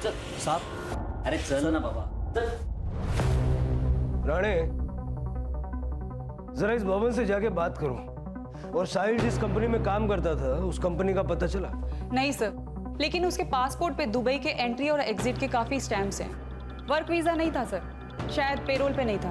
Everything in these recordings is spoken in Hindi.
चल साहब, अरे चल ना बाबा चल। राणे, जरा इस भवन से जाके बात करो। और साहिल जिस कंपनी में काम करता था उस कंपनी का पता चला? नहीं सर, लेकिन उसके पासपोर्ट पे दुबई के एंट्री और एग्जिट के काफी स्टैम्प्स हैं। वर्क वीजा नहीं था सर, शायद पेरोल पे नहीं था।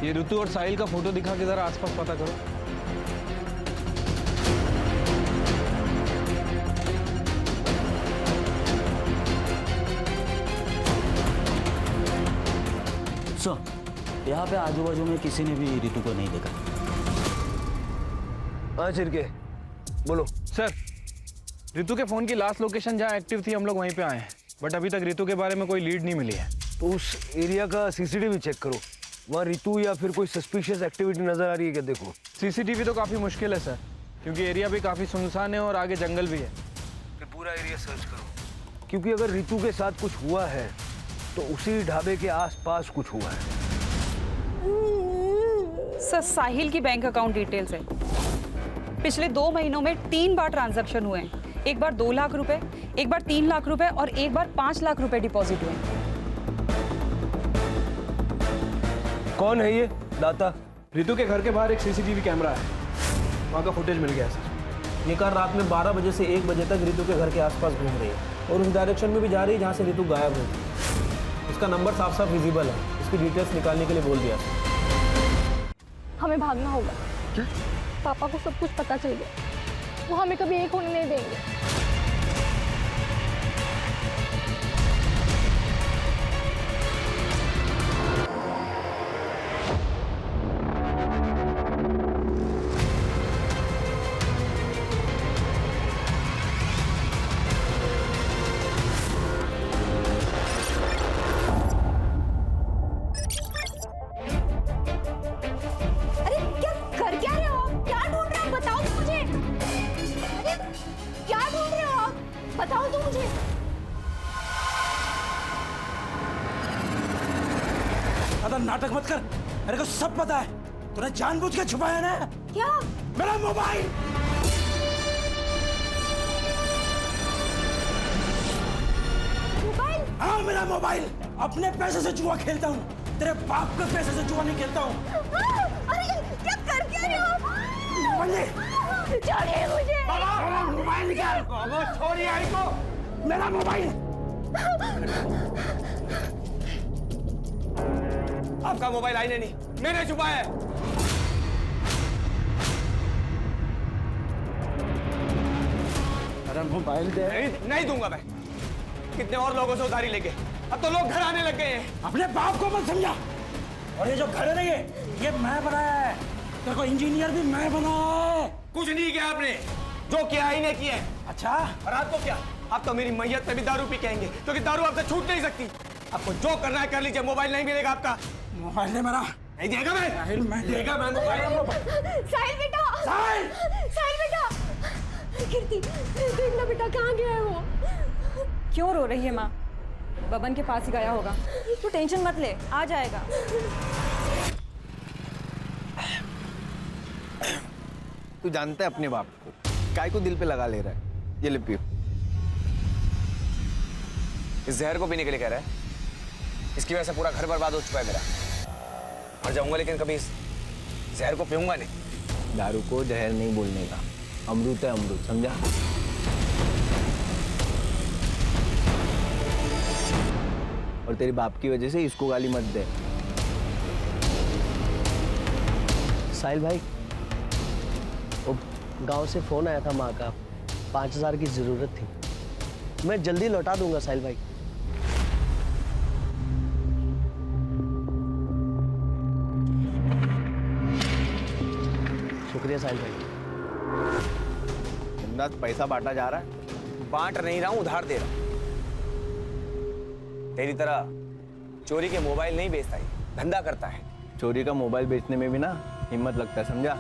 ये ऋतु और साहिल का फोटो दिखा के जरा आसपास पता करो। सर, यहाँ पे आजू बाजू में किसी ने भी ऋतु को नहीं देखा। हाँ चिरके, बोलो। सर, ऋतु के फोन की लास्ट लोकेशन जहाँ एक्टिव थी हम लोग वहीं पे आए हैं, बट अभी तक ऋतु के बारे में कोई लीड नहीं मिली है। तो उस एरिया का सीसीटीवी चेक करो, वहाँ ऋतु या फिर कोई सस्पिशियस एक्टिविटी नजर आ रही है क्या? देखो। सीसीटीवी तो काफी मुश्किल है सर, क्योंकि एरिया भी काफी सुनसान है और आगे जंगल भी है। फिर पूरा एरिया सर्च करो, क्योंकि अगर ऋतु के साथ कुछ हुआ है तो उसी ढाबे के आसपास कुछ हुआ है। सर, साहिल की बैंक अकाउंट डिटेल्स है। पिछले 2 महीनों में 3 बार ट्रांजैक्शन हुए हैं। एक बार 2 लाख रुपए, एक बार 3 लाख रुपए और एक बार 5 लाख रुपए डिपॉजिट हुए। कौन है ये दाता? ऋतु के घर के बाहर एक सीसीटीवी कैमरा है, वहाँ का फुटेज मिल गया है सर। ये कार रात में 12 बजे से 1 बजे तक ऋतु के घर के आसपास घूम रही है और उस डायरेक्शन में भी जा रही है जहाँ से ऋतु गायब हुई। इसका नंबर साफ साफ विजिबल है, इसकी डिटेल्स निकालने के लिए बोल दिया। हमें भागना होगा। क्या? पापा को सब कुछ पता चल गया, वो हमें कभी एक होने नहीं देंगे। बताओ तो मुझे। ज्यादा नाटक मत कर, मेरे को सब पता है। तूने जानबूझ के छुपाया ना? क्या? मेरा मोबाइल। मोबाइल? हाँ, मेरा मोबाइल। अपने पैसे से जुआ खेलता हूँ, तेरे बाप के पैसे से जुआ नहीं खेलता हूँ। अरे क्या कर क्या रहे हो? छोड़िए मुझे। मेरा मोबाइल निकाल। छोड़िए आई को। मेरा मोबाइल। आपका मोबाइल आईने नहीं, मैंने छुपाया है। मेरा मोबाइल दे। नहीं दूंगा मैं। कितने और लोगों से उधारी लेके अब तो लोग घर आने लग गए हैं। अपने बाप को मत समझा। और ये जो घर है ना, ये मैं बनाया है। तेरे को इंजीनियर भी मैं बनाया है। कुछ नहीं किया आपने, जो किया ही नहीं किया है। अच्छा, और आपको क्या? आप तो मेरी मैयत पे भी दारू पी के आएंगे, क्योंकि दारू आपसे छूट नहीं सकती। आपको जो करना है कर लीजिए, मोबाइल नहीं मिलेगा आपका। मोबाइल दे मेरा। नहीं देगा मैं देगा मैं मोबाइल। साहिल बेटा, साहिल बेटा। कीर्ति, देखना बेटा कहाँ गया है वो। क्यों रो रही है माँ? बबन के पास ही गया होगा। तू टेंशन मत ले, आ जाएगा। तू जानता है अपने बाप को, काय को दिल पे लगा ले रहा है। ये ले पियो। इस जहर को पीने के लिए कह रहा है? इसकी वजह से पूरा घर बर्बाद हो चुका है मेरा। मर जाऊंगा लेकिन कभी इस जहर को पीऊंगा नहीं। दारू को जहर नहीं बोलने का, अमृत है अमृत, समझा? और तेरे बाप की वजह से इसको गाली मत दे। साहिल भाई, वो गांव से फोन आया था माँ का, 5000 की जरूरत थी। मैं जल्दी लौटा दूंगा साहिल भाई। शुक्रिया साहिल भाई। दिन रात पैसा बांटा जा रहा है। बांट नहीं रहा हूं, उधार दे रहा हूं। तेरी तरह चोरी के मोबाइल नहीं बेचता है, धंधा करता है। चोरी का मोबाइल बेचने में भी ना हिम्मत लगता है, समझा?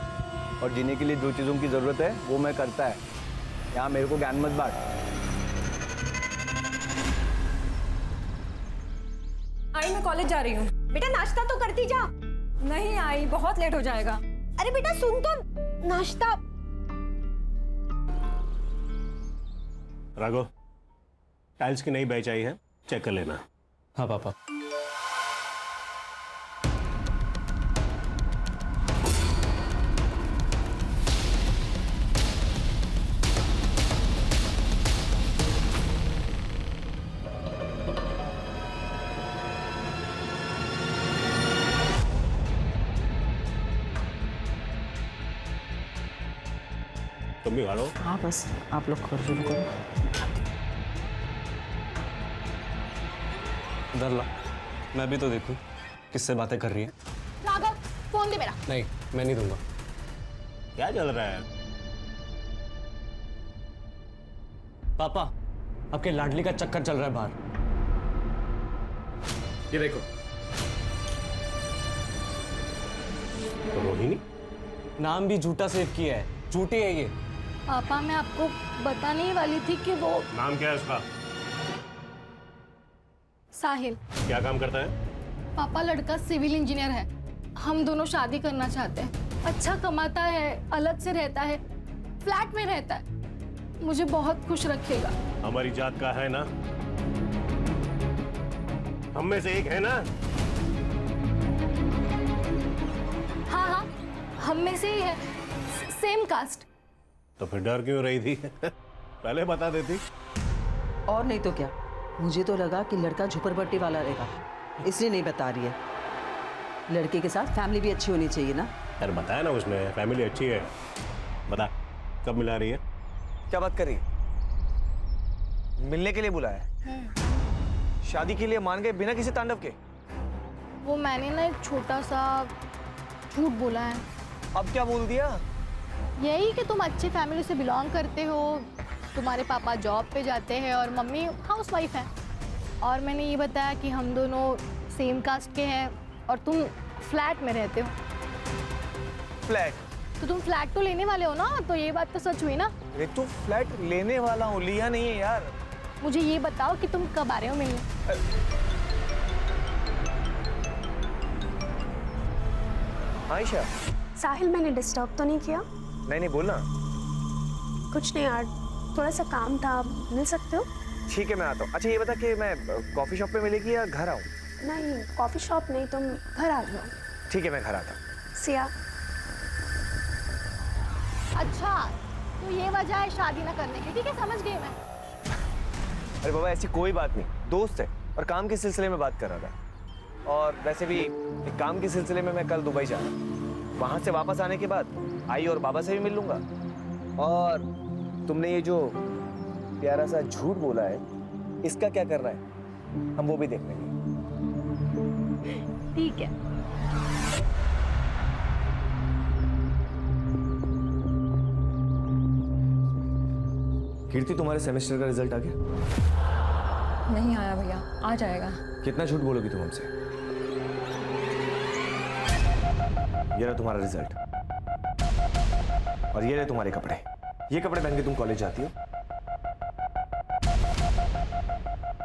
और जीने के लिए जो चीज़ों की ज़रूरत है वो मैं करता है। यहाँ मेरे को ज्ञान मत बांट। आई मैं कॉलेज जा रही हूँ। बेटा नाश्ता तो करती जा। नहीं आई, बहुत लेट हो जाएगा। अरे बेटा सुन तो, नाश्ता। राघव, टाइल्स की नई बैच आई है, चेक कर लेना। हाँ पापा। तुम भी गाड़ो। हाँ बस आप लोग कर शुरू करो। इधर ला, मैं भी तो देखूं किससे बातें कर रही है। राघव फोन दे मेरा। नहीं, मैं नहीं दूंगा। क्या चल रहा है? पापा, आपके लाडली का चक्कर चल रहा है बाहर। ये देखो। तो रोहिणी? नाम भी झूठा सेव किया है, झूठी है ये। पापा मैं आपको बताने ही वाली थी कि वो नाम क्या है उसका? साहिल। क्या काम करता है? पापा लड़का सिविल इंजीनियर है। हम दोनों शादी करना चाहते हैं। अच्छा कमाता है, अलग से रहता है, फ्लैट में रहता है, मुझे बहुत खुश रखेगा। हमारी जात का है ना? हम में से एक है ना? हाँ हाँ हम में से ही है, सेम कास्ट। तो फिर डर क्यों रही थी? पहले बता देती। और नहीं तो क्या, मुझे तो लगा कि लड़का झुपड़पट्टी वाला रहेगा, इसलिए नहीं बता रही है। लड़के के साथ फैमिली भी अच्छी होनी चाहिए ना। यार बताया ना उसने, फैमिली अच्छी है। बता, कब मिला रही है? क्या बात कर रही है? मिलने के लिए बुलाया? शादी के लिए मान गए बिना किसी तांडव के? वो मैंने ना एक छोटा सा झूठ बोला है। अब क्या बोल दिया? यही कि तुम अच्छी फैमिली से बिलोंग करते हो, तुम्हारे पापा जॉब पे जाते हैं और मम्मी हाउसवाइफ है। और मैंने ये बताया कि हम दोनों सेम कास्ट के हैं और तुम फ्लैट में रहते हो। फ्लैट? तो तुम फ्लैट तो लेने वाले हो ना, तो ये बात तो सच हुई ना? अरे तू फ्लैट लेने वाला हूँ, लिया नहीं है यार। मुझे ये बताओ कि तुम कब आ रहे हो मिलने? आयशा। साहिल मैंने डिस्टर्ब तो नहीं किया? नहीं बोलना। कुछ नहीं यार, थोड़ा सा काम था, मिल सकते हो? ठीक है मैं आता हूँ। अच्छा ये बता कि मैं कॉफी शॉप पे मिलेगी या घर आऊँ? नहीं कॉफी शॉप नहीं, तुम घर आ जाओ। ठीक है मैं घर आता हूँ। सिया। अच्छा तो ये वजह है शादी ना करने की, ठीक है समझ गई मैं। अरे बाबा ऐसी कोई बात नहीं, दोस्त है और काम के सिलसिले में बात कर रहा था। और वैसे भी एक काम के सिलसिले में मैं कल दुबई जा रहा हूँ। वहाँ से वापस आने के बाद आई और बाबा से भी मिल लूँगा। और तुमने ये जो प्यारा सा झूठ बोला है, इसका क्या करना है हम वो भी देख लेंगे। ठीक है। कीर्ति तुम्हारे सेमेस्टर का रिजल्ट आ गया? नहीं आया भैया, आ जाएगा। कितना झूठ बोलोगी तुम हमसे? ये रहा तुम्हारा रिजल्ट और ये रहे तुम्हारे कपड़े। ये कपड़े पहन के तुम कॉलेज जाती हो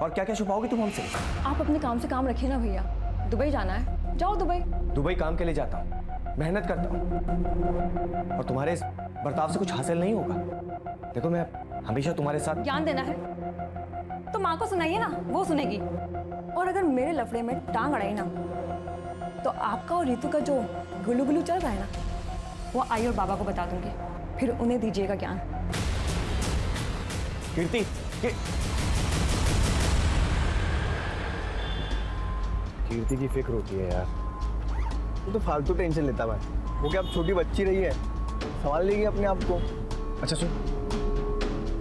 और क्या क्या छुपाओगी तुम हमसे? आप अपने काम से काम रखिए ना भैया, दुबई जाना है, जाओ दुबई। दुबई काम के लिए जाता हूँ, मेहनत करता हूँ और तुम्हारे इस बर्ताव से कुछ हासिल नहीं होगा। देखो मैं हमेशा तुम्हारे साथ। ज्ञान देना है तो माँ को सुनाइए ना, वो सुनेगी। और अगर मेरे लफड़े में टांग अड़ाई ना, तो आपका और रीतू का जो गुलू गुलू चल रहा है ना, वो आई और बाबा को बता दूंगी, फिर उन्हें दीजिएगा ज्ञान। कीर्ति कीर्ति की फिक्र होती है यार। वो तो फालतू टेंशन लेता भाई। वो क्या अब छोटी बच्ची रही है, संभाल लेगी अपने आप को। अच्छा सुन,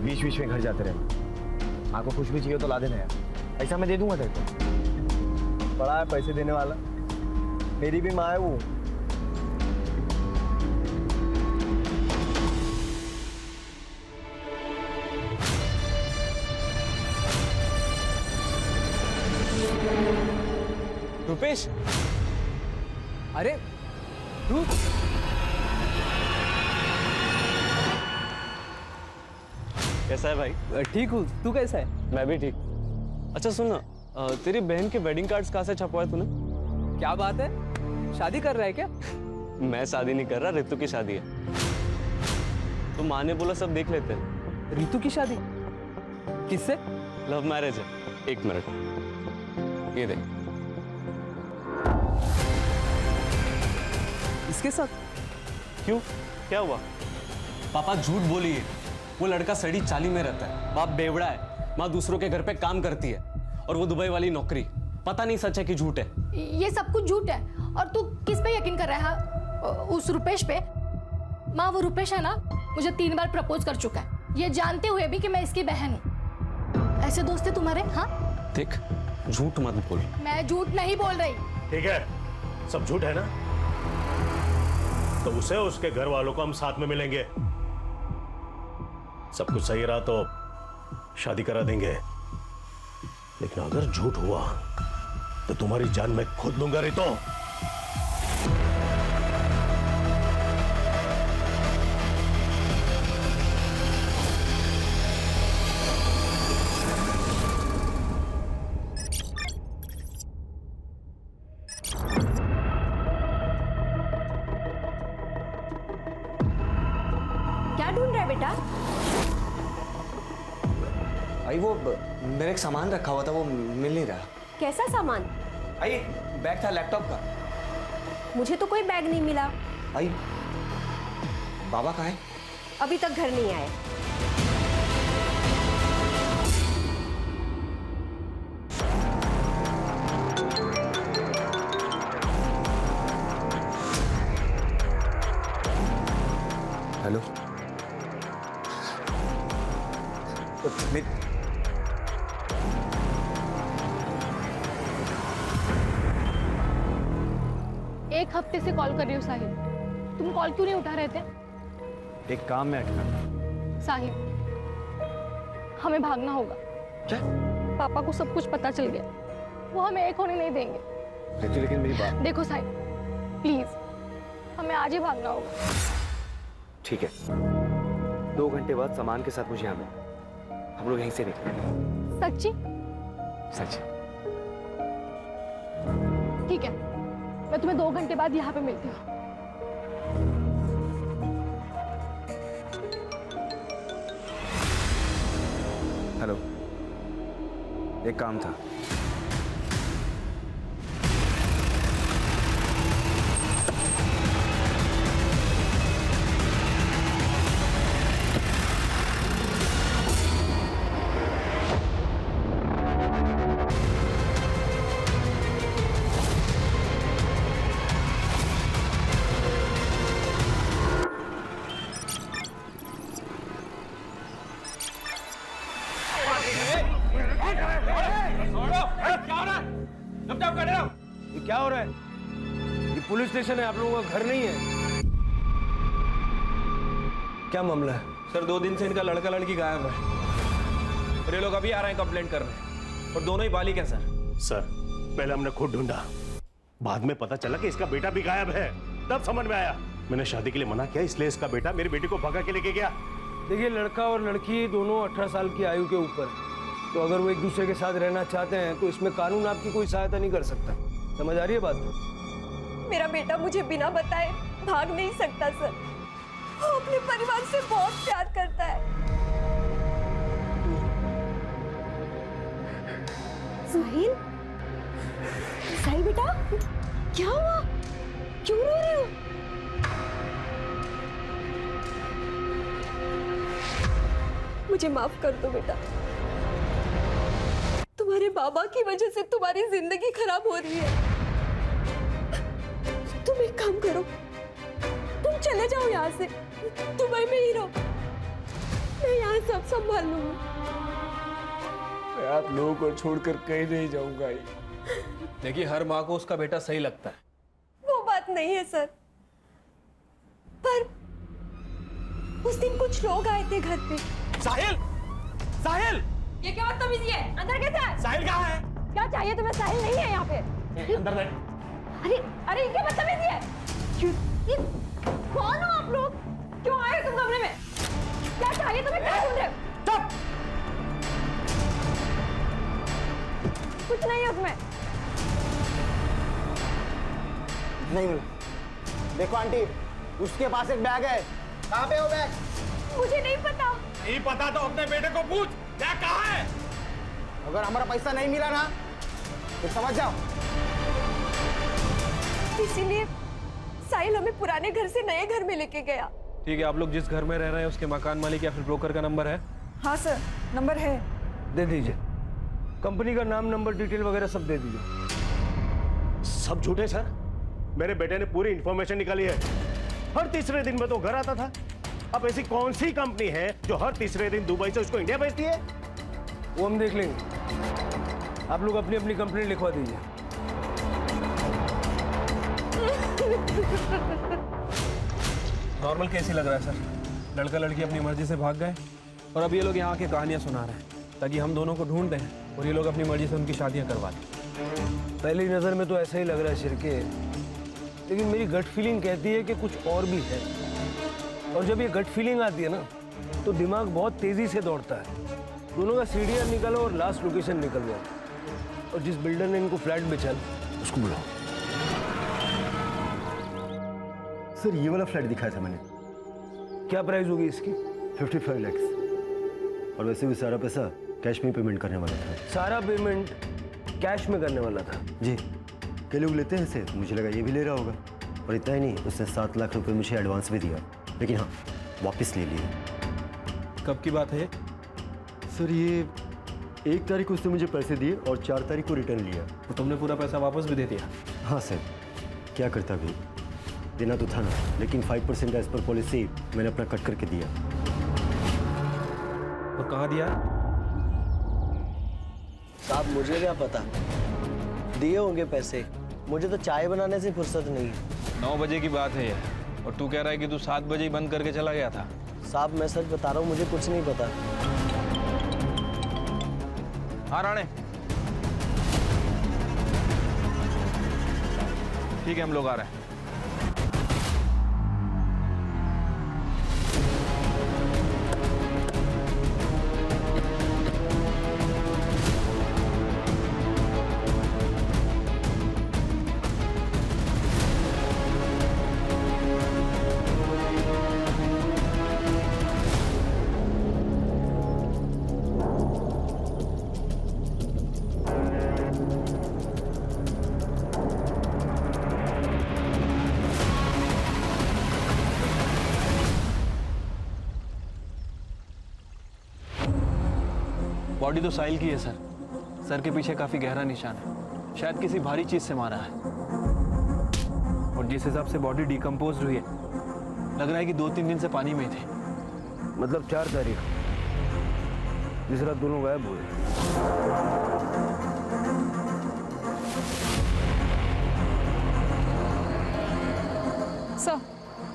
बीच बीच में घर जाते रहे, माँ को कुछ भी चाहिए तो ला देना यार। ऐसा मैं दे दूंगा तेरे को। बड़ा है पैसे देने वाला, मेरी भी माँ है वो। रुपेश, अरे तू कैसा है भाई? ठीक हूँ, तू कैसा है? मैं भी ठीक। अच्छा सुन ना, तेरी बहन के वेडिंग कार्ड्स कहाँ से छपवाए तूने? क्या बात है, शादी कर रहा है क्या? मैं शादी नहीं कर रहा, रितु की शादी है। तो माँ ने बोला सब देख लेते हैं। रितु की शादी किससे? लव मैरिज है। एक मिनट, ये देख। इसके साथ? क्यों, क्या हुआ? पापा झूठ बोलिए, वो लड़का सड़ी चाली में रहता है, बाप बेवड़ा है, माँ दूसरों के घर पे काम करती है, और वो दुबई वाली नौकरी। पता नहीं सच है कि झूठ है। ये सब कुछ झूठ है। और तू किस पे यकीन कर रहा है? उस रुपेश पे? माँ, वो रुपेश है ना, मुझे 3 बार प्रपोज कर चुका है, ये जानते हुए भी कि मैं इसकी बहन हूँ। ऐसे दोस्त है तुम्हारे? हाँ देख, झूठ मत बोल। मैं झूठ नहीं बोल रही। ठीक है, सब झूठ है ना, तो उसे उसके घर वालों को हम साथ में मिलेंगे। सब कुछ सही रहा तो शादी करा देंगे, लेकिन अगर झूठ हुआ तो तुम्हारी जान मैं खुद लूंगा रितो। क्या ढूंढ रहा है बेटा? आई वो मेरे एक सामान रखा हुआ था, वो मिल नहीं रहा। कैसा सामान? आई बैग था लैपटॉप का। मुझे तो कोई बैग नहीं मिला। आई बाबा कहाँ है? अभी तक घर नहीं आए। हेलो, एक हफ्ते से कॉल कर रही हूँ साहिल, तुम कॉल क्यों नहीं उठा रहे थे? एक काम में अटका। साहिल, हमें भागना होगा। क्या? पापा को सब कुछ पता चल गया, वो हमें एक होने नहीं देंगे। रितु, लेकिन मेरी बात। देखो साहिल, प्लीज हमें आज ही भागना होगा। ठीक है, 2 घंटे बाद सामान के साथ मुझे यहाँ मिल, हम लोग यहीं से निकलेंगे। सच्ची? सच। ठीक है, मैं तुम्हें 2 घंटे बाद यहाँ पे मिलती हूँ। हेलो, एक काम था। ये क्या हो रहा है? ये पुलिस स्टेशन है, आप लोगों का घर नहीं है। क्या मामला है? सर 2 दिन से इनका लड़का लड़की गायब है, और ये लोग अभी आ रहे हैं कंप्लेंट करने, और दोनों ही बालिग हैं सर। सर, पहले हमने खुद ढूंढा, बाद में पता चला कि इसका बेटा भी गायब है, तब समझ में आया। मैंने शादी के लिए मना किया, इसलिए इसका बेटा मेरी बेटी को भगा के लेके गया। देखिए, लड़का और लड़की दोनों 18 साल की आयु के ऊपर, तो अगर वो एक दूसरे के साथ रहना चाहते हैं तो इसमें कानून आपकी कोई सहायता नहीं कर सकता। समझ आ रही है बात? मेरा बेटा मुझे बिना बताए भाग नहीं सकता सर, वो अपने परिवार से बहुत प्यार करता है। साहिल, साहिल बेटा, क्या हुआ? क्यों रो रहे हो? मुझे माफ कर दो बेटा, तुम्हारे बाबा की वजह से तुम्हारी जिंदगी खराब हो रही है। तुम एक काम करो, तुम चले जाओ यहाँ से, दुबई में ही रहो, मैं यहाँ सब संभाल लूंगा। मैं आप लोगों को छोड़कर कहीं नहीं जाऊंगा। देखिए, हर माँ को उसका बेटा सही लगता है। वो बात नहीं है सर, पर उस दिन कुछ लोग आए थे घर पे। साहिल! साहिल! ये क्या बदतमीजी है? अंदर कैसे है? साहिल कहाँ है? क्या चाहिए तुम्हें? साहिल नहीं है यहाँ पे। अंदर बैठ। अरे अरे ये क्या बदतमीजी है? ये कौन हो आप लोग? क्यों आए हो तुम कमरे में? क्या चाहिए तुम्हें? क्या ढूंढ रहे हो? चुप। कुछ नहीं है उसमें। नहीं, देखो आंटी, उसके पास एक बैग है। कहाँ पे वो बैग? मुझे नहीं पता। नहीं पता तो अपने बेटे को पूछ, बैग कहाँ है? अगर हमारा पैसा नहीं मिला ना तो समझ जाओ। इसीलिए साहिल हमें पुराने घर से नए घर में लेके गया। ठीक है, आप लोग जिस घर में रह रहे हैं उसके मकान मालिक या फिर ब्रोकर का नंबर है? हाँ सर, नंबर है। दे दीजिए, कंपनी का नाम, नंबर, डिटेल वगैरह सब दे दीजिए। सब झूठे सर। मेरे बेटे ने पूरी इंफॉर्मेशन निकाली है। हर तीसरे दिन में तो घर आता था। अब ऐसी कौन सी कंपनी है जो हर तीसरे दिन दुबई से उसको इंडिया भेजती है? वो हम देख लेंगे। आप लोग अपनी अपनी कंप्लेंट लिखवा दीजिए। नॉर्मल केस ही लग रहा है सर। लड़का लड़की अपनी मर्जी से भाग गए और अब ये लोग यहाँ आके कहानियाँ सुना रहे हैं ताकि हम दोनों को ढूंढ दें और ये लोग अपनी मर्जी से उनकी शादियाँ करवा दें। पहली नज़र में तो ऐसा ही लग रहा है शिरके, लेकिन मेरी गट फीलिंग कहती है कि कुछ और भी है। और जब ये गट फीलिंग आती है ना तो दिमाग बहुत तेज़ी से दौड़ता है। दोनों का सीढ़ियाँ निकलो और लास्ट लोकेशन निकलवाओ, और जिस बिल्डर ने इनको फ्लैट बेचा उसको बुलाओ। सर ये वाला फ्लैट दिखाया था मैंने। क्या प्राइस होगी इसकी? 55 लाख। और वैसे भी सारा पैसा कैश में पेमेंट करने वाला था। सारा पेमेंट कैश में करने वाला था? जी, कई लोग लेते हैं इसे, मुझे लगा ये भी ले रहा होगा। और इतना ही नहीं, उसने 7 लाख रुपए मुझे एडवांस भी दिया, लेकिन हाँ वापस ले लिए। कब की बात है? सर ये 1 तारीख को उसने मुझे पैसे दिए और 4 तारीख को रिटर्न लिया। तो तुमने पूरा पैसा वापस भी दे दिया? हाँ सर, क्या करता भी, देना तो था ना, लेकिन 5% एज पर पॉलिसी मैंने अपना कट करके दिया। और कहाँ दिया? साहब मुझे क्या पता, दिए होंगे पैसे। मुझे तो चाय बनाने से फुर्सत नहीं है। 9 बजे की बात है ये, और तू कह रहा है कि तू 7 बजे ही बंद करके चला गया था। साहब मैं सच बता रहा हूँ, मुझे कुछ नहीं पता। हाँ राणे, ठीक है हम लोग आ रहे हैं। बॉडी तो साहिल की है सर। सर के पीछे काफी गहरा निशान है, शायद किसी भारी चीज से मारा है। और जिस हिसाब से बॉडी डिकम्पोज हुई है, लग रहा है कि 2-3 दिन से पानी में ही थे। मतलब 4 तारीख जिस रात दोनों गायब हुए। सर,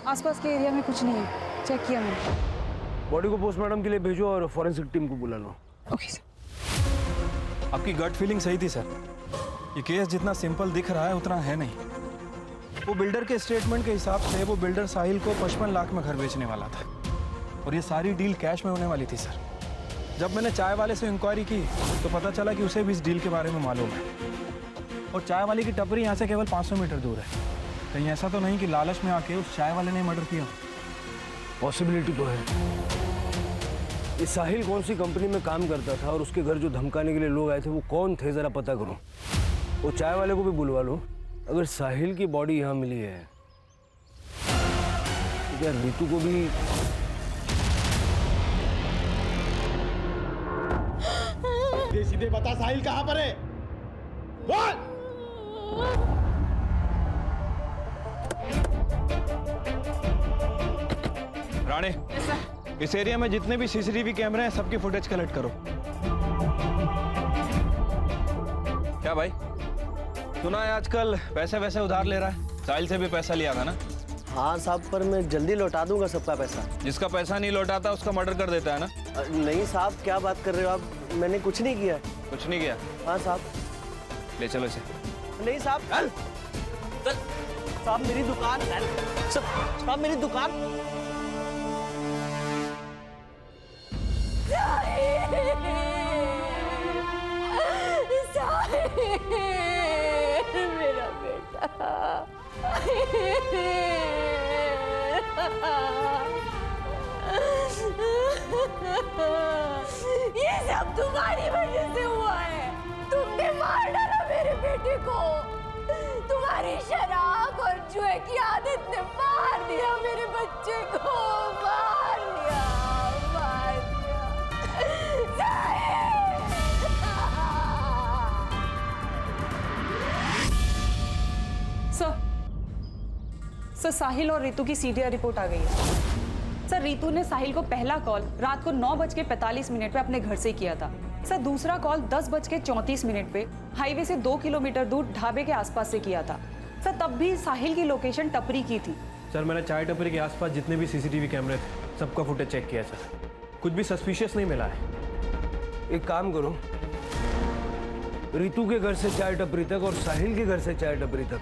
आसपास के एरिया में कुछ नहीं है, चेक किया मैंने। बॉडी को पोस्टमार्टम के लिए भेजो और फॉरेंसिक टीम को बुला लो। Okay sir. आपकी गट फीलिंग सही थी सर। ये केस जितना सिंपल दिख रहा है उतना है नहीं। वो बिल्डर के स्टेटमेंट के हिसाब से वो बिल्डर साहिल को 55 लाख में घर बेचने वाला था, और ये सारी डील कैश में होने वाली थी सर। जब मैंने चाय वाले से इंक्वायरी की तो पता चला कि उसे भी इस डील के बारे में मालूम है, और चाय वाले की टपरी यहाँ से केवल 500 मीटर दूर है। कहीं ऐसा तो नहीं कि लालच में आके उस चाय वाले ने मर्डर किया? पॉसिबिलिटी तो है। ये साहिल कौन सी कंपनी में काम करता था और उसके घर जो धमकाने के लिए लोग आए थे वो कौन थे, जरा पता करो। वो चाय वाले को भी बुलवा लो। अगर साहिल की बॉडी यहाँ मिली है तो क्या ऋतु को भी? सीधे बता साहिल कहाँ पर है? बोल। राणे, इस एरिया में जितने भी सीसीटीवी कैमरे हैं सबकी फुटेज कलेक्ट करो। क्या भाई, सुना है आजकल पैसे वैसे उधार ले रहा है? साहिल से भी पैसा लिया था ना? हाँ साहब, पर मैं जल्दी लौटा दूंगा सबका पैसा। जिसका पैसा नहीं लौटाता उसका मर्डर कर देता है ना? नहीं साहब, क्या बात कर रहे हो आप? मैंने कुछ नहीं किया। कुछ नहीं किया? हाँ साहब। ले चलो इसे। नहीं साहब, साहब मेरी दुकान, साहब मेरी दुकान। मेरा बेटा, ये सब तुम्हारी वजह से हुआ है। तुमने मार डाला मेरे बेटे को। तुम्हारी शराब और जुए की आदत ने मार दिया मेरे बच्चे को, मार दिया, मार दिया। सर, साहिल और रितु की सीडीआर रिपोर्ट आ गई है। सर, रितु ने साहिल को पहला कॉल रात को 9:45 पे अपने घर से किया था। सर, दूसरा कॉल 10:34 पे हाईवे से 2 किलोमीटर दूर ढाबे के आसपास से किया था। सर, तब भी साहिल की लोकेशन टपरी की थी। सर, मैंने चाय टपरी के आसपास जितने भी सीसीटीवी कैमरे थे सबका फुटेज चेक किया सर, कुछ भी सस्पिशियस नहीं मिला है। एक काम करो, रितु के घर से चाय टपरी तक और साहिल के घर से चाय टपरी तक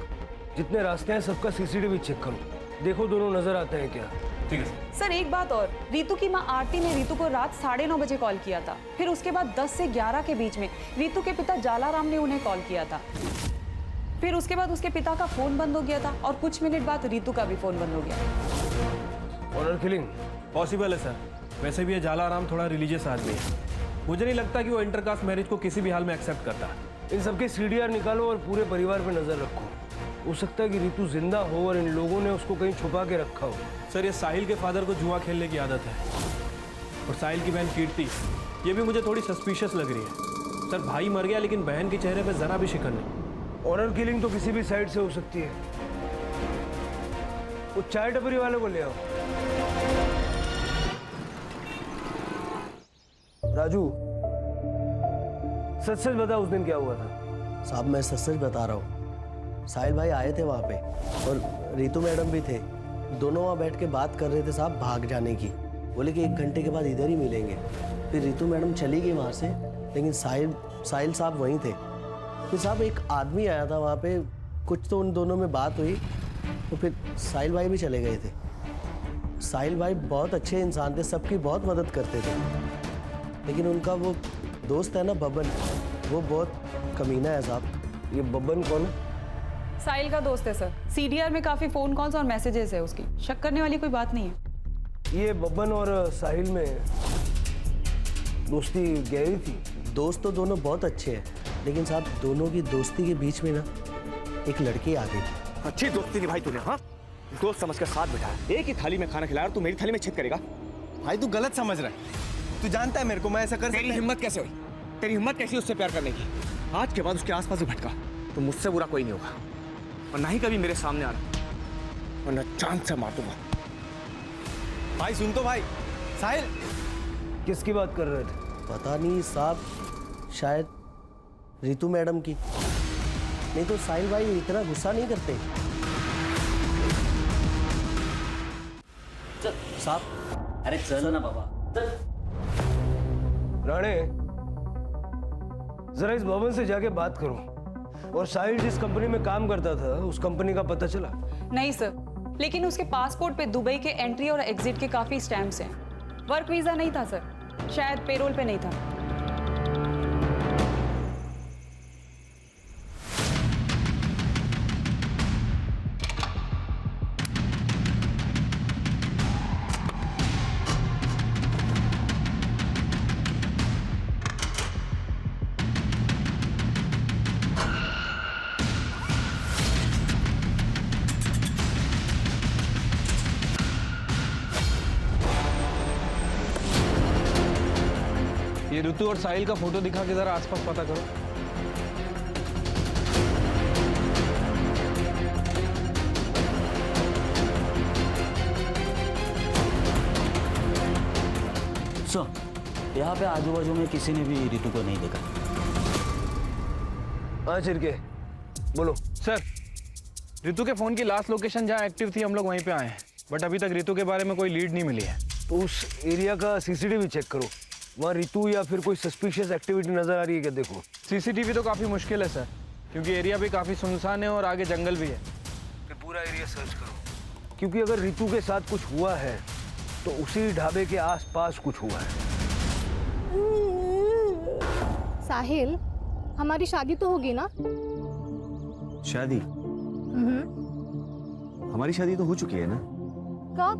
जितने रास्ते हैं सबका सीसीटीवी चेक करो, देखो दोनों नजर आते हैं क्या। ठीक है सर, एक बात और, रितु की मां आरती ने रितु को रात 9:30 बजे कॉल किया था। फिर उसके बाद 10 से 11 के बीच में रितु के पिता जालाराम ने उन्हें कॉल किया था। फिर उसके बाद उसके पिता का फोन बंद हो गया था और कुछ मिनट बाद रितु का भी फोन बंद हो गया। ऑनर किलिंग पॉसिबल है सर। वैसे भी ये जालाराम थोड़ा रिलीजियस आदमी है, मुझे नहीं लगता कि वो इंटरकास्ट मैरिज को किसी भी हाल में एक्सेप्ट करता। इन सबके सीडीआर निकालो और पूरे परिवार पे नजर रखो। हो सकता है कि रितु जिंदा हो और इन लोगों ने उसको कहीं छुपा के रखा हो। सर, ये साहिल के फादर को जुआ खेलने की आदत है और साहिल की बहन कीर्ति, ये भी मुझे थोड़ी सस्पिशियस लग रही है। सर, भाई मर गया लेकिन बहन के चेहरे पे जरा भी शिकन नहीं। ऑनर किलिंग तो किसी भी साइड से हो सकती है। वो चाय टपरी वाले को ले आओ। राजू, सच सच बता उस दिन क्या हुआ था। साहब मैं सच सच बता रहा हूँ, साहिल भाई आए थे वहाँ पे और रितु मैडम भी थे। दोनों वहाँ बैठ के बात कर रहे थे साहब भाग जाने की। बोले कि 1 घंटे के बाद इधर ही मिलेंगे। फिर रितु मैडम चली गई वहाँ से, लेकिन साहिल साहब वहीं थे। फिर साहब एक आदमी आया था वहाँ पे, कुछ तो उन दोनों में बात हुई तो फिर साहिल भाई भी चले गए थे। साहिल भाई बहुत अच्छे इंसान थे, सबकी बहुत मदद करते थे, लेकिन उनका वो दोस्त है ना बबन, वो बहुत कमीना है साहब। ये बबन कौन है? साहिल का दोस्त है सर। सीडीआर में काफी फोन कॉल्स और मैसेजेस है उसकी, शक करने वाली कोई बात नहीं है। ये बबन और साहिल में दोस्ती गहरी थी? दोस्त तो दोनों बहुत अच्छे हैं, लेकिन साहब दोनों की दोस्ती के बीच में ना एक लड़की आ गई। अच्छी दोस्ती निभाई तूने, हाँ? दोस्त समझ कर साथ बैठा, एक ही थाली में खाना खिलाया और तू मेरी थाली में छेद करेगा। भाई तू गलत समझ रहा है, तू जानता है मेरे को मैं ऐसा कर। तेरी हिम्मत कैसे हुई? तेरी हिम्मत कैसी उससे प्यार करने की? आज के बाद उसके आसपास भी भटका तो मुझसे बुरा कोई नहीं होगा, और ना ही कभी मेरे सामने आना, वरना चांद से मार दूंगा। भाई सुन तो भाई, साहिल किसकी बात कर रहे थे? पता नहीं साहब, शायद रितु मैडम की। नहीं तो साहिल भाई इतना गुस्सा नहीं करते साहब। अरे चल ना बाबा, चल। राणे, जरा इस भवन से जाके बात करो। और साहिल जिस कंपनी में काम करता था उस कंपनी का पता चला? नहीं सर, लेकिन उसके पासपोर्ट पे दुबई के एंट्री और एग्जिट के काफी स्टैम्प्स हैं। वर्क वीजा नहीं था सर, शायद पेरोल पे नहीं था। ये ऋतु और साहिल का फोटो दिखा के जरा आसपास पता करो। सर, यहाँ पे आजू बाजू में किसी ने भी रितु को नहीं देखा। हाँ चिरके, बोलो। सर, रितु के फोन की लास्ट लोकेशन जहाँ एक्टिव थी हम लोग वहीं पे आए हैं, बट अभी तक रितु के बारे में कोई लीड नहीं मिली है। तो उस एरिया का सीसीटीवी चेक करो, वहाँ रितु या फिर कोई सस्पिशियस एक्टिविटी नजर आ रही है क्या? देखो। सीसीटीवी तो काफी मुश्किल है सर, क्योंकि एरिया भी काफ़ी सुनसान है और आगे जंगल भी है। फिर पूरा एरिया सर्च करो, क्योंकि अगर रितु के साथ कुछ हुआ है तो उसी ढाबे के आसपास कुछ हुआ है। साहिल, हमारी शादी तो होगी ना? शादी? हमारी शादी तो हो चुकी है ना? कब?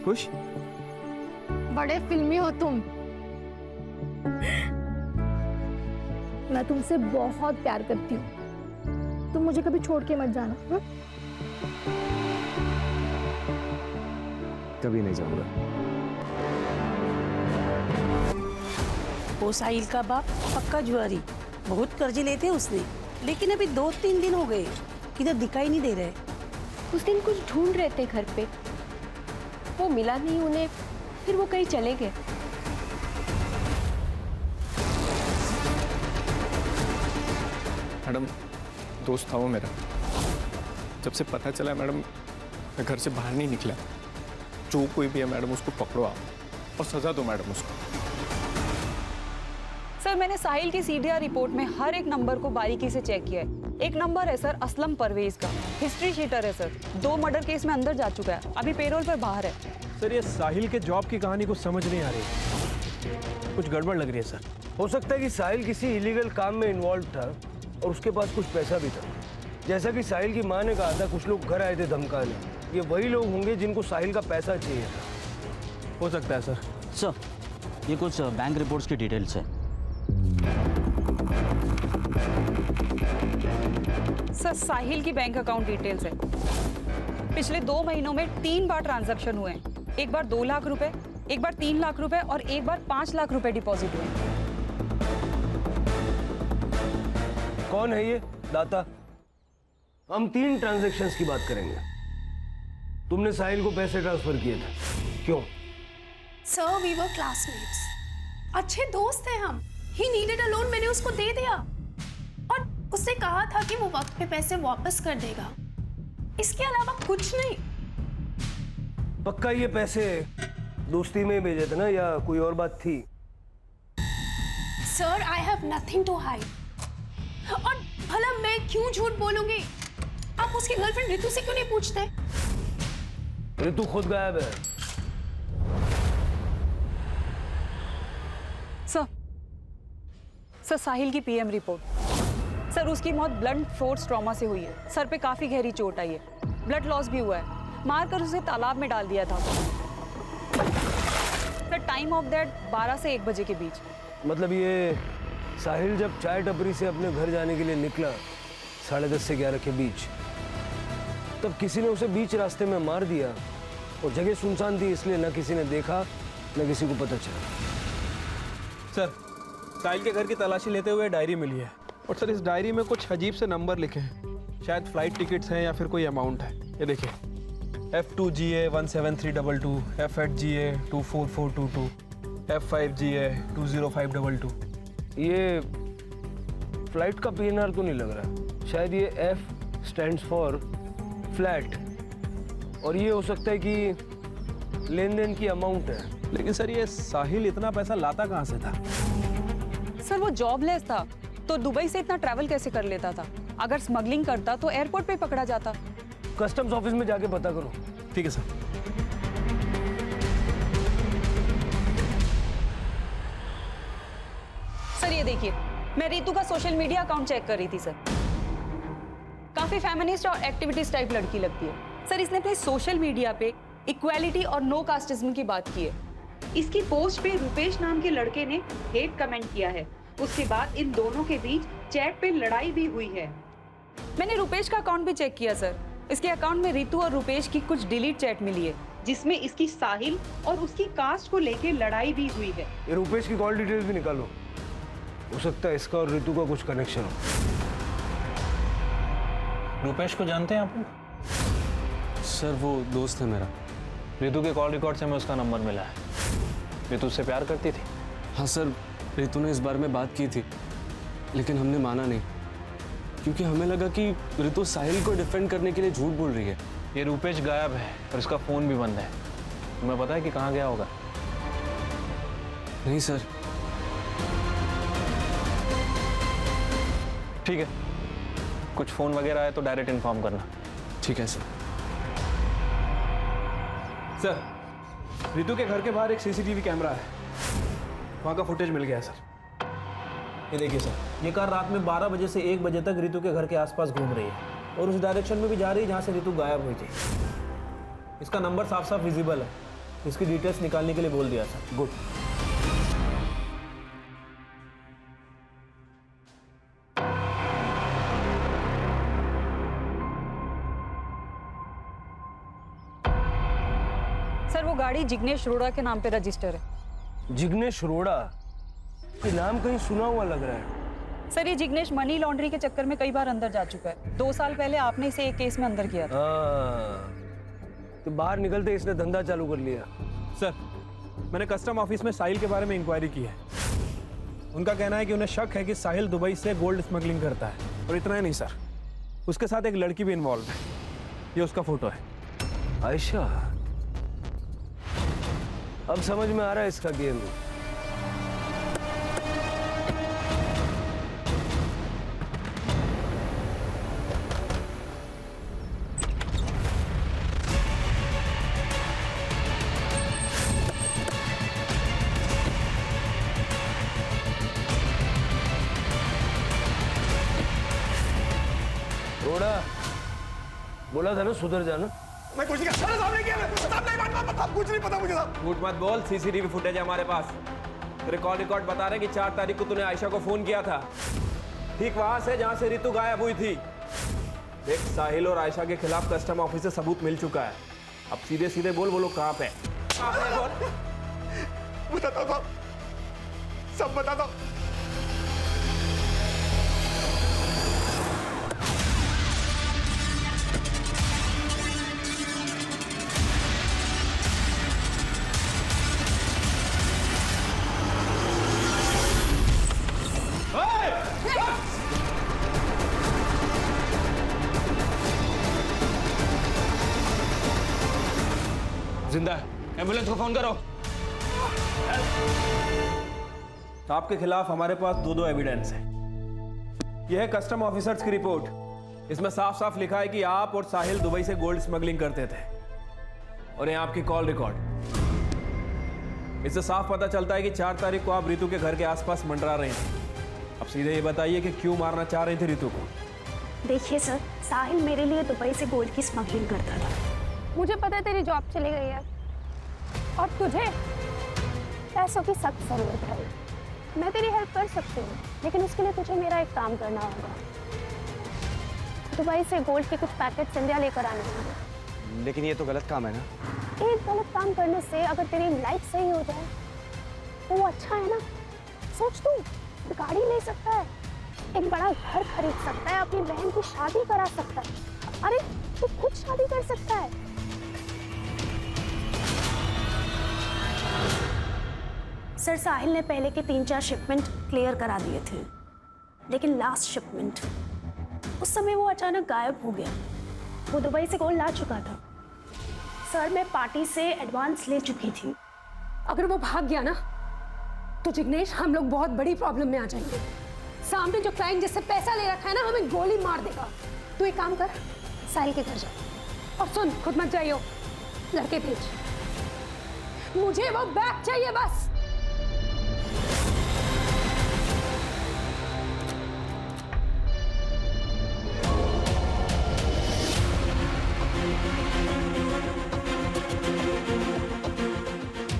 खुश? बड़े फिल्मी हो तुम। मैं तुमसे बहुत प्यार करती हूँ, तुम मुझे कभी छोड़ के मत जाना। हा? कभी नहीं जाऊंगा। वो साहिल का बाप पक्का जुआरी, बहुत कर्जे लेते उसने, लेकिन अभी 2-3 दिन हो गए, किधर दिखाई नहीं दे रहे। उस दिन कुछ ढूंढ रहे थे घर पे, वो मिला नहीं उन्हें, फिर वो कहीं चले गए। मैडम, दोस्त था वो मेरा। जब से पता चला मैडम, मैं घर से बाहर नहीं निकला। जो कोई भी है मैडम, उसको पकड़ो आप और सजा दो मैडम उसको। सर, मैंने साहिल की सीडीआर रिपोर्ट में हर एक नंबर को बारीकी से चेक किया है। एक नंबर है सर असलम परवेज का, हिस्ट्री शीटर है सर, 2 मर्डर केस में अंदर जा चुका है, अभी पेरोल पर बाहर है। सर, ये साहिल के जॉब की कहानी कुछ समझ नहीं आ रही, कुछ गड़बड़ लग रही है सर। हो सकता है कि साहिल किसी इलीगल काम में इन्वॉल्व था और उसके पास कुछ पैसा भी था। जैसा कि साहिल की माँ ने कहा था, कुछ लोग घर आए थे धमकाने, ये वही लोग होंगे जिनको साहिल का पैसा चाहिए था। हो सकता है सर। सर, ये कुछ बैंक रिपोर्ट्स की डिटेल्स है। सर, साहिल की बैंक अकाउंट डिटेल्स है। पिछले 2 महीनों में 3 बार ट्रांजैक्शन हुए हैं। एक बार 2 लाख रुपए, एक बार 3 लाख रुपए और एक बार 5 लाख रुपए डिपॉजिट हुए। कौन है ये दाता? हम 3 ट्रांजैक्शंस की बात करेंगे। तुमने साहिल को पैसे ट्रांसफर किए थे, क्यों? सर, वी वर क्लासमेट्स, अच्छे दोस्त हैं हम। ही नीडेड अ लोन, मैंने उसको दे दिया और उसने कहा था कि वो वक्त पे पैसे वापस कर देगा, इसके अलावा कुछ नहीं। पक्का ये पैसे दोस्ती में भेजे थे ना, या कोई और बात थी? Sir, I have nothing to hide. और भला मैं क्यों झूठ बोलूंगी? आप उसकी गर्लफ्रेंड रितु से क्यों नहीं पूछते? रितु खुद गायब है। सर, साहिल की पीएम रिपोर्ट। सर, उसकी मौत ब्लंट फोर्स ट्रॉमा से हुई है। सर पे काफी गहरी चोट आई है, ब्लड लॉस भी हुआ है, मारकर उसे तालाब में डाल दिया था। सर, टाइम ऑफ दैट 12 से 1 बजे के बीच। मतलब ये साहिल जब चाय टपरी से अपने घर जाने के लिए निकला 10:30 से 11 के बीच, तब किसी ने उसे बीच रास्ते में मार दिया और जगह सुनसान थी, इसलिए न किसी ने देखा न किसी को पता चला। सर, साहिल के घर की तलाशी लेते हुए डायरी मिली है और सर, इस डायरी में कुछ अजीब से नंबर लिखे हैं। शायद फ्लाइट टिकट्स हैं या फिर कोई अमाउंट है। ये देखिए, F2GA 17322, F8GA 24422, F5GA 20522। ये फ्लाइट का PNR तो नहीं लग रहा। शायद ये F स्टैंड्स फॉर फ्लैट, और ये हो सकता है कि लेन देन की अमाउंट है। लेकिन सर, ये साहिल इतना पैसा लाता कहाँ से था? सर, वो जॉबलेस था, तो दुबई से इतना ट्रैवल कैसे कर लेता था? अगर स्मगलिंग करता तो एयरपोर्ट पे पकड़ा जाता। कस्टम्स ऑफिस में जाके पता करो। ठीक है सर। सर, ये देखिए, मैं रितु का सोशल मीडिया अकाउंट चेक कर रही थी सर। काफी फेमिनिस्ट और एक्टिविटीज टाइप लड़की लगती है। सर, इसने अपने सोशल मीडिया पे इक्वालिटी और नो कास्टिज्म की बात की है। इसकी पोस्ट पे रुपेश नाम के लड़के ने हेट कमेंट किया है। उसके बाद इन दोनों के बीच चैट पे लड़ाई भी हुई है। मैंने रुपेश का अकाउंट भी चेक किया सर। इसके अकाउंट में रितु और रुपेश की कुछ डिलीट चैट मिली है, जिसमें इसकी साहिल और उसकी कास्ट को लेके लड़ाई भी हुई है। ये रुपेश की कॉल डिटेल्स भी निकालो, हो सकता है इसका और रितु का कुछ कनेक्शन हो। रुपेश को जानते हैं आप? सर, वो दोस्त है मेरा। रितु के कॉल रिकॉर्ड से मैं उसका नंबर मिला है। रितु उससे प्यार करती थी? हाँ सर, रितु ने इस बारे में बात की थी, लेकिन हमने माना नहीं। क्योंकि हमें लगा कि ऋतु साहिल को डिफेंड करने के लिए झूठ बोल रही है। ये रूपेश गायब है और उसका फोन भी बंद है। तुम्हें पता है कि कहाँ गया होगा? नहीं सर। ठीक है, कुछ फोन वगैरह आए तो डायरेक्ट इन्फॉर्म करना। ठीक है सर। सर, ऋतु के घर के बाहर एक सीसीटीवी कैमरा है, वहाँ का फुटेज मिल गया है सर। ये देखिए सर, ये कार रात में 12 बजे से 1 बजे तक ऋतु के घर के आसपास घूम रही है और उस डायरेक्शन में भी जा रही है जहाँ से ऋतु गायब हुई थी। इसका नंबर साफ साफ विजिबल है, इसकी डिटेल्स निकालने के लिए बोल दिया सर। गुड। सर वो गाड़ी जिग्नेश रोड़ा के नाम पे रजिस्टर है। जिग्नेश रोड़ा, ये नाम कहीं सुना हुआ लग रहा है। सर ये जिग्नेश मनी लॉन्ड्री के चक्कर में कई बार अंदर जा चुका है। 2 साल पहले आपने इसे एक केस में अंदर किया था। तो बाहर निकलते इसने धंधा चालू कर लिया। सर, मैंने कस्टम ऑफिस में साहिल के बारे में इंक्वायरी की है। उनका कहना है कि उन्हें शक है कि साहिल दुबई से गोल्ड स्मगलिंग करता है। और इतना ही नहीं सर, उसके साथ एक लड़की भी इन्वॉल्व है। ये उसका फोटो है। आयशा, अब समझ में आ रहा है इसका गेम। रोड़ा, बोला था ना सुधर जाना। मैं कुछ नहीं कर सामने किया मैं सामने कुछ नहीं पता मुझे। झूठ मत बोल, सीसीटीवी फुटेज है हमारे पास। रिकॉर्ड बता रहे कि 4 तारीख को तूने आयशा को फोन किया था, ठीक वहां से जहां से ऋतु गायब हुई थी। देख, साहिल और आयशा के खिलाफ कस्टम ऑफिस से सबूत मिल चुका है। अब सीधे सीधे बोल, वो लोग कहां पे? बताता हूं, सब बताता हूं। जिंदा है, एम्बुलेंस को फोन करो। आपके खिलाफ हमारे पास 2 एविडेंस है। यह है कस्टम ऑफिसर्स की रिपोर्ट। इसमें साफ साफ लिखा है कि आप और साहिल दुबई से गोल्ड स्मगलिंग करते थे। और यह आपकी कॉल रिकॉर्ड। इससे साफ पता चलता है कि 4 तारीख को आप ऋतु के घर के आसपास मंडरा रहे थे। अब सीधे ये बताइए कि क्यों मारना चाह रही थी ऋतु को? देखिए सर, साहिल मेरे लिए दुबई से गोल्ड की स्मगलिंग करता था। मुझे पता है तेरी जॉब चली गई है और तुझे पैसों की सख्त जरूरत है। मैं तेरी हेल्प कर सकती हूँ, लेकिन उसके लिए तुझे मेरा एक काम करना होगा। दुबई से गोल्ड के कुछ पैकेट इंडिया लेकर आने होंगे। लेकिन ये तो गलत काम है ना। एक गलत काम करने से अगर तेरी लाइफ सही हो जाए तो वो अच्छा है ना। सोच, तू गाड़ी ले सकता है, एक बड़ा घर खरीद सकता है, अपनी बहन की शादी करा सकता है। अरे तू खुद शादी कर सकता है। सर, साहिल ने पहले के 3-4 शिपमेंट क्लियर करा दिए थे, लेकिन लास्ट शिपमेंट उस समय वो अचानक गायब हो गया। वो दुबई से गोल्ड ला चुका था। सर, मैं पार्टी से एडवांस ले चुकी थी। अगर वो भाग गया ना तो जिग्नेश हम लोग बहुत बड़ी प्रॉब्लम में आ जाएंगे। सामने जो क्लाइंट जिससे पैसा ले रखा है ना, हमें गोली मार देगा। तू एक काम कर, साहिल के घर जा और सुन, खुद मत जाइयो, लड़के भेज। मुझे वो बैग चाहिए बस।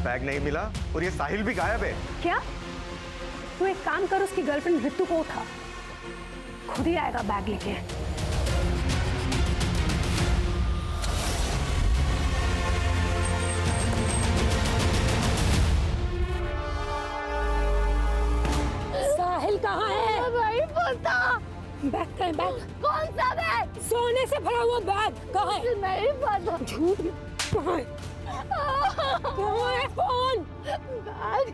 बैग नहीं मिला और ये साहिल भी गायब है। क्या? तू एक काम कर, उसकी गर्लफ्रेंड ऋतु को उठा, खुद ही आएगा बैग लेके। साहिल कहाँ है? भाई पता। बैग कहाँ है? बैग कौन सा बैग? सोने से भरा हुआ बैग कहाँ है? नहीं पता। झूठ। कहाँ है? कहाँ है फोन? बैग।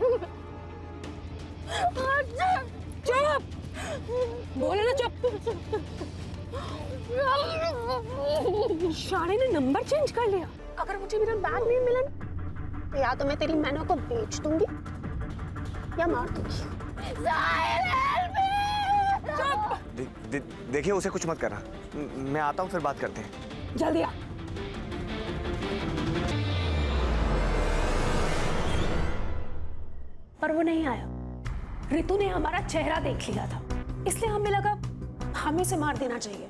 चुप। बोले ना चुप। शाणे ने नंबर चेंज कर लिया। अगर मुझे मेरा बैग नहीं मिला ना, या तो मैं तेरी मैनो को बेच दूंगी या मार दूंगी। देखिए उसे कुछ मत करना, मैं आता हूँ फिर बात करते हैं। जल्दी आ। पर वो नहीं आया। रितु ने हमारा चेहरा देख लिया था, इसलिए हमें लगा हमें इसे मार देना चाहिए।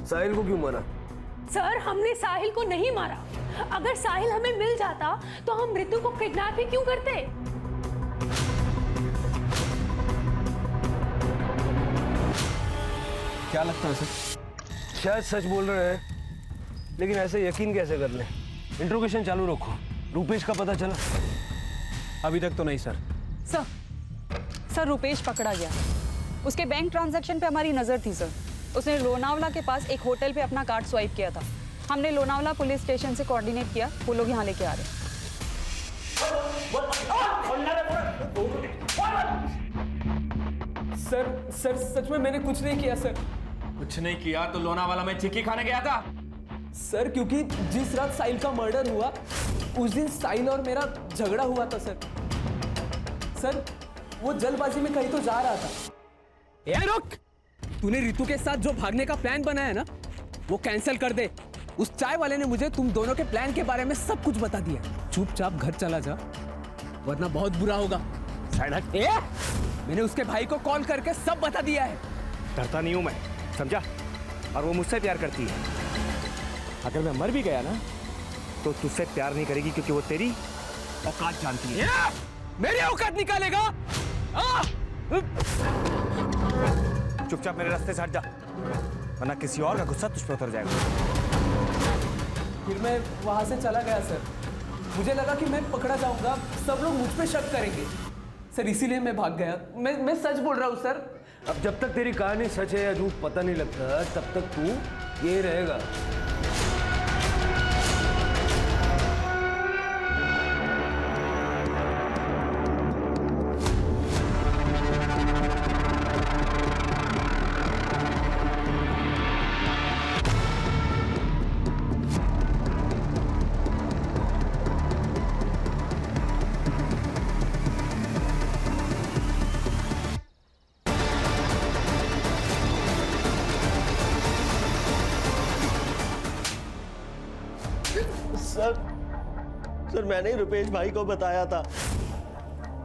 साहिल को क्यों मारा? सर, हमने साहिल को नहीं मारा। अगर साहिल हमें मिल जाता तो हम रितु को किडनैप ही क्यों करते? क्या लगता है सर? शायद सच बोल रहे हैं, लेकिन ऐसे यकीन कैसे कर लें? इंट्रोगेशन चालू रखो। रूपेश का पता चला? अभी तक तो नहीं सर। सर रुपेश पकड़ा गया। उसके बैंक ट्रांजैक्शन पे हमारी नजर थी सर। उसने लोनावला के पास एक होटल पे अपना कार्ड स्वाइप किया था। हमने लोनावला पुलिस स्टेशन से कोऑर्डिनेट किया, वो लोग यहाँ लेके आ रहे हैं। सर सच में मैंने कुछ नहीं किया सर। कुछ नहीं किया तो लोनावाला में चिक्की खाने गया था सर, क्योंकि जिस रात साहिल का मर्डर हुआ उस दिन साहिल और मेरा झगड़ा हुआ था सर वो जल्दबाजी में कहीं तो जा रहा था। ए रुक! तूने रितु के साथ जो भागने का प्लान बनाया ना, वो कैंसिल कर दे। उस चाय वाले ने मुझे तुम दोनों के प्लान के बारे में सब कुछ बता दिया। चुपचाप घर चला जा, वरना बहुत बुरा होगा। मैंने उसके भाई को कॉल करके सब बता दिया है। डरता नहीं हूं मैं, समझा? और वो मुझसे प्यार करती है। अगर मैं मर भी गया ना तो तुझसे प्यार नहीं करेगी, क्योंकि वो तेरी औकात जानती है। मेरी औकात निकालेगा? चुपचाप मेरे रास्ते से हट जा, वरना किसी और का गुस्सा तुझ पे उतर जाएगा। फिर मैं वहां से चला गया सर। मुझे लगा कि मैं पकड़ा जाऊंगा, सब लोग मुझ पे शक करेंगे सर, इसीलिए मैं भाग गया। मैं सच बोल रहा हूँ सर। अब जब तक तेरी कहानी सच है या झूठ पता नहीं लगता, तब तक तू ये रहेगा। सर मैंने ही रुपेश भाई को बताया था,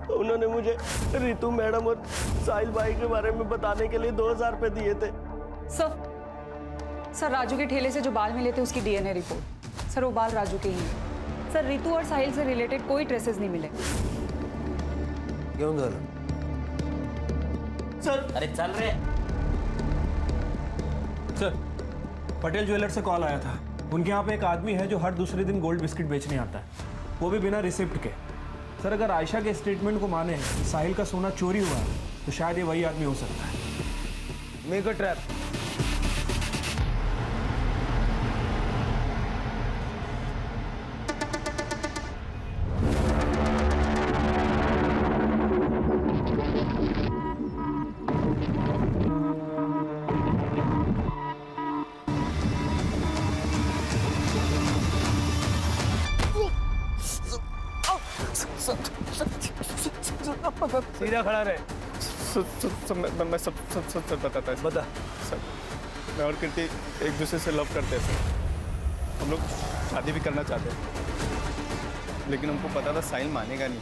तो उन्होंने मुझे रितु मैडम और साहिल भाई के बारे में बताने के लिए 2000 रुपए दिए थे। सर राजू के ठेले से जो बाल मिले थे उसकी डीएनए रिपोर्ट। सर वो बाल राजू के ही हैं। सर रितु और साहिल से रिलेटेड कोई ट्रेसेस नहीं मिले। क्यों सर? अरे चल रहे। सर पटेल ज्वेलर से कॉल आया था। उनके यहाँ पे एक आदमी है जो हर दूसरे दिन गोल्ड बिस्किट बेचने आता है, वो भी बिना रिसिप्ट के। सर अगर आयशा के स्टेटमेंट को माने साहिल का सोना चोरी हुआ है, तो शायद ये वही आदमी हो सकता है। Make a trap. सीधा खड़ा रहे। मैं सब बताता है। बता। सर मैं और कीर्ति एक दूसरे से लव करते थे। हम लोग शादी भी करना चाहते हैं, लेकिन हमको पता था साहिल मानेगा नहीं।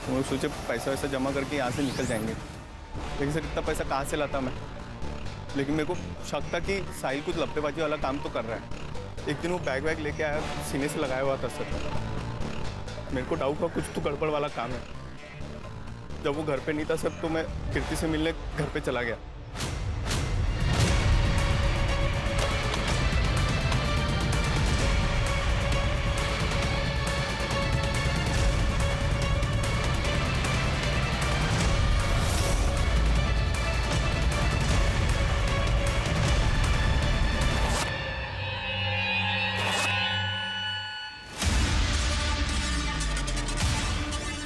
हम लोग सोचे पैसा वैसा जमा करके यहाँ से निकल जाएंगे, लेकिन सर इतना पैसा कहाँ से लाता मैं? लेकिन मेरे को शक था कि साहिल कुछ लपटेबाजी वाला काम तो कर रहा है। एक दिन वो बैग वैग लेके आया, सीने से लगाया हुआ था सर। मेरे को डाउट हुआ कुछ तो गड़बड़ वाला काम है। जब वो घर पे नहीं था सर, तो मैं कीर्ति से मिलने घर पे चला गया।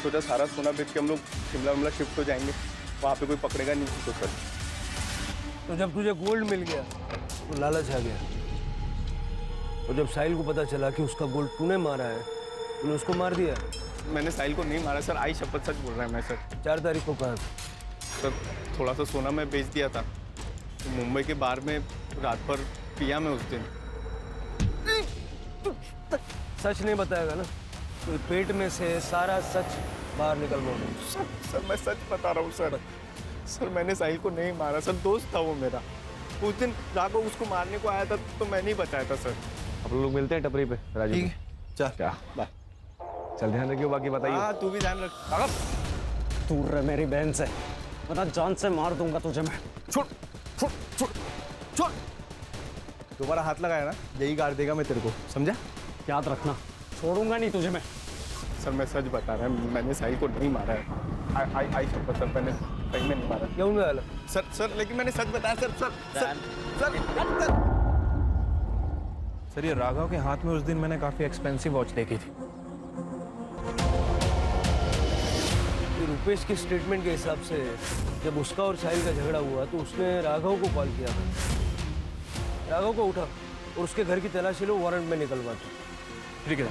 सोचा सारा सोना बेच के हम लोग शिमला शिफ्ट हो जाएंगे, वहाँ पे कोई पकड़ेगा नहीं तो सर। तो जब तुझे गोल्ड मिल गया तो लालच आ गया, और जब साहिल को पता चला कि उसका गोल्ड तूने मारा है, तूने उसको मार दिया। मैंने साहिल को नहीं मारा सर, आई शपथ सच बोल रहा है मैं सर। 4 तारीख को कहा सर थोड़ा सा सोना मैं बेच दिया था, तो मुंबई के बार में रात भर पिया मैं उस दिन। सच नहीं बताएगा ना तो पेट में से सारा सच बाहर निकलवाओगे। सर मैं सच बता रहा हूँ सर। सर मैंने साहिल को नहीं मारा सर, दोस्त था वो मेरा। उस दिन राघव उसको मारने को आया था तो मैं नहीं बचाया था सर। आप लोग मिलते हैं टपरी पे राजू। ठीक है चल क्या बाय। चल ध्यान रखियो, बाकी बताइए। हाँ तू भी ध्यान रख। दूर रह मेरी बहन से, वरना जान से मार दूंगा तुझे मैं। छोड़ छोड़ छोड़ छोड़, दोबारा हाथ लगाया ना यही गाड़ देगा मैं तेरे को, समझा? याद रखना, छोड़ूंगा नहीं तुझे मैं। सर मैं सच बता रहा है, मैंने साहिल को नहीं मारा है। आई शपथ सर, मैंने सही में नहीं मारा। क्यों गया सर सर लेकिन मैंने सच बताया sir. Sir sir sir sir ये राघव के हाथ में उस दिन मैंने काफ़ी एक्सपेंसिव वॉच देखी थी। रुपेश के स्टेटमेंट के हिसाब से जब उसका और साहिल का झगड़ा हुआ तो उसने राघव को कॉल किया था। राघव को उठा और उसके घर की तलाशी लो, वारंट में निकलवा दो। ठीक है।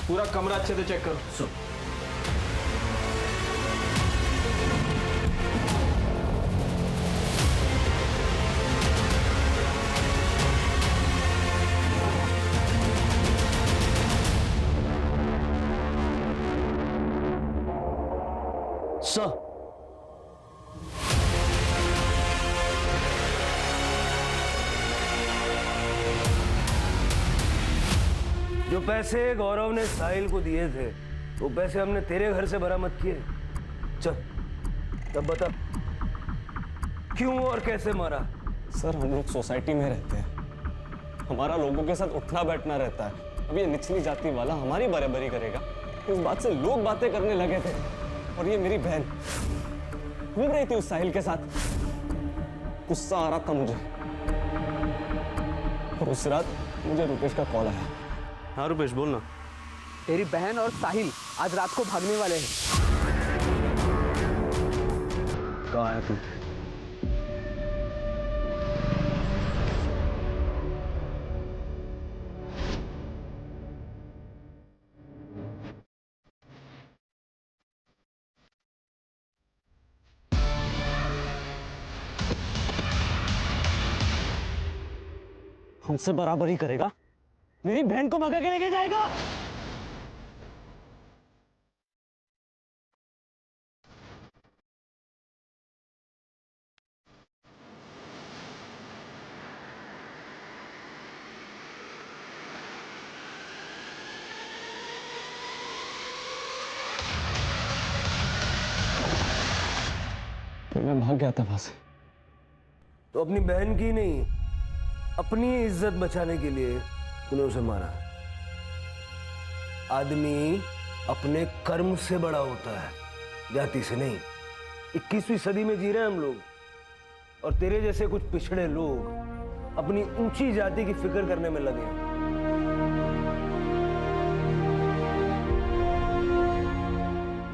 पूरा कमरा अच्छे से चेक करो। सर जो पैसे गौरव ने साहिल को दिए थे वो पैसे हमने तेरे घर से बरामद किए। चल तब बता क्यों और कैसे मारा। सर हम लोग सोसाइटी में रहते हैं, हमारा लोगों के साथ उठना बैठना रहता है। अब ये निचली जाति वाला हमारी बराबरी करेगा, इस बात से लोग बातें करने लगे थे। और ये मेरी बहन घूम रही थी उस साहिल के साथ, गुस्सा आ रहा था मुझे। और उस रात मुझे रुपेश का कॉल आया। हाँ रुपेश बोलना। तेरी बहन और साहिल आज रात को भागने वाले हैं। कहाँ आया तू? हमसे बराबरी करेगा, मेरी बहन को भगा के लेके जाएगा। तो मैं भाग गया था वहां से। तो अपनी बहन की नहीं, अपनी इज्जत बचाने के लिए तूने उसे मारा। आदमी अपने कर्म से बड़ा होता है, जाति से नहीं। 21वीं सदी में जी रहे हैं हम लोग, और तेरे जैसे कुछ पिछड़े लोग अपनी ऊंची जाति की फिक्र करने में लगे हैं।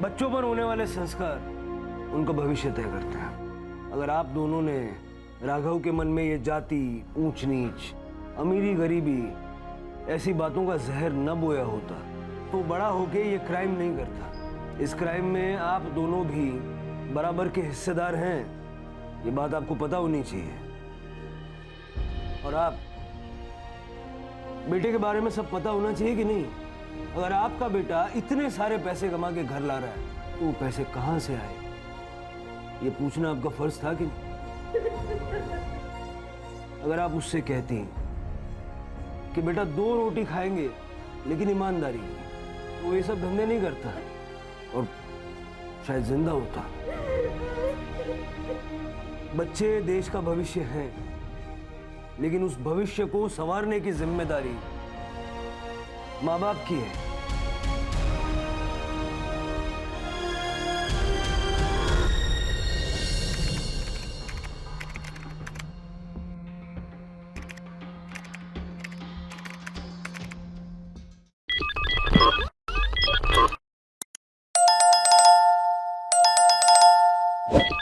बच्चों पर होने वाले संस्कार उनका भविष्य तय करते हैं। अगर आप दोनों ने राघव के मन में ये जाति, ऊंच नीच, अमीरी गरीबी ऐसी बातों का जहर न बोया होता तो बड़ा होके ये क्राइम नहीं करता। इस क्राइम में आप दोनों भी बराबर के हिस्सेदार हैं, ये बात आपको पता होनी चाहिए। और आप बेटे के बारे में सब पता होना चाहिए कि नहीं। अगर आपका बेटा इतने सारे पैसे कमा के घर ला रहा है तो वो पैसे कहाँ से आए, ये पूछना आपका फर्ज था कि नहीं। अगर आप उससे कहती कि बेटा 2 रोटी खाएंगे लेकिन ईमानदारी, तो वो ये सब धंधे नहीं करता और शायद जिंदा होता। बच्चे देश का भविष्य हैं, लेकिन उस भविष्य को संवारने की जिम्मेदारी माँ बाप की है। you